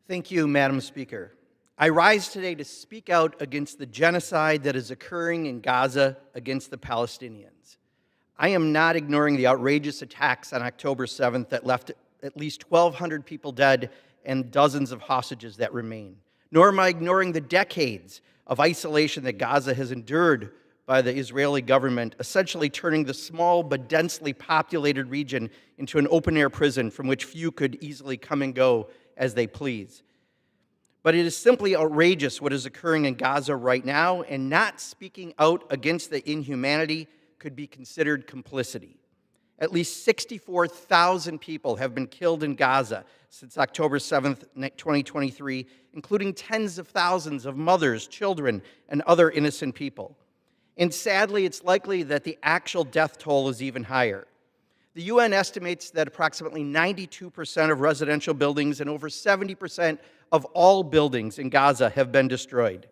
Thank you, Madam Speaker. I rise today to speak out against the genocide that is occurring in Gaza against the Palestinians. I am not ignoring the outrageous attacks on October 7th that left at least 1,200 people dead and dozens of hostages that remain. Nor am I ignoring the decades of isolation that Gaza has endured by the Israeli government, essentially turning the small but densely populated region into an open-air prison from which few could easily come and go as they please. But it is simply outrageous what is occurring in Gaza right now, and not speaking out against the inhumanity could be considered complicity. At least 64,000 people have been killed in Gaza since October 7th, 2023, including tens of thousands of mothers, children, and other innocent people. And sadly, it's likely that the actual death toll is even higher. The UN estimates that approximately 92% of residential buildings and over 70% of all buildings in Gaza have been destroyed.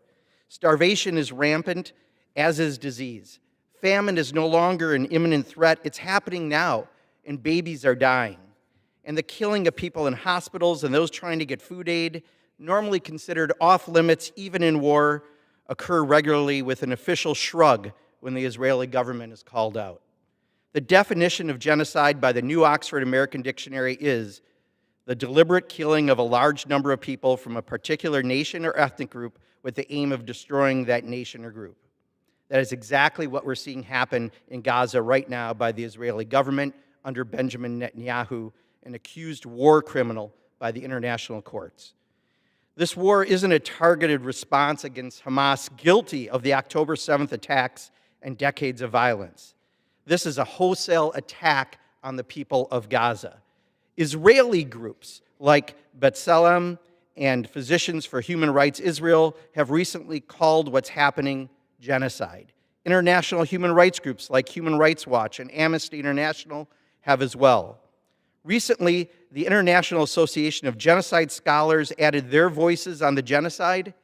Starvation is rampant, as is disease. Famine is no longer an imminent threat. It's happening now, and babies are dying. And the killing of people in hospitals and those trying to get food aid, normally considered off limits even in war, occur regularly with an official shrug when the Israeli government is called out. The definition of genocide by the New Oxford American Dictionary is the deliberate killing of a large number of people from a particular nation or ethnic group with the aim of destroying that nation or group. That is exactly what we're seeing happen in Gaza right now by the Israeli government under Benjamin Netanyahu, an accused war criminal by the international courts. This war isn't a targeted response against Hamas, guilty of the October 7th attacks and decades of violence. This is a wholesale attack on the people of Gaza. Israeli groups like B'Tselem and Physicians for Human Rights Israel have recently called what's happening genocide. International human rights groups like Human Rights Watch and Amnesty International have as well. Recently, the International Association of Genocide Scholars added their voices on the genocide,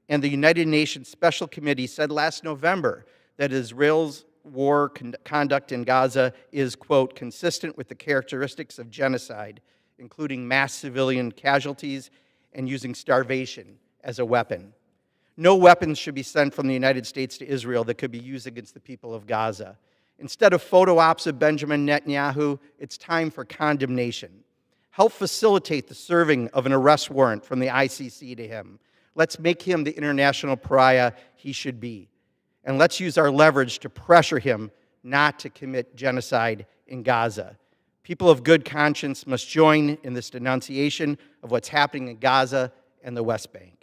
and the United Nations Special Committee said last November that Israel's war conduct in Gaza is, quote, consistent with the characteristics of genocide, including mass civilian casualties and using starvation as a weapon. No weapons should be sent from the United States to Israel that could be used against the people of Gaza. Instead of photo ops of Benjamin Netanyahu, it's time for condemnation. Help facilitate the serving of an arrest warrant from the ICC to him. Let's make him the international pariah he should be. And let's use our leverage to pressure him not to commit genocide in Gaza. People of good conscience must join in this denunciation of what's happening in Gaza and the West Bank.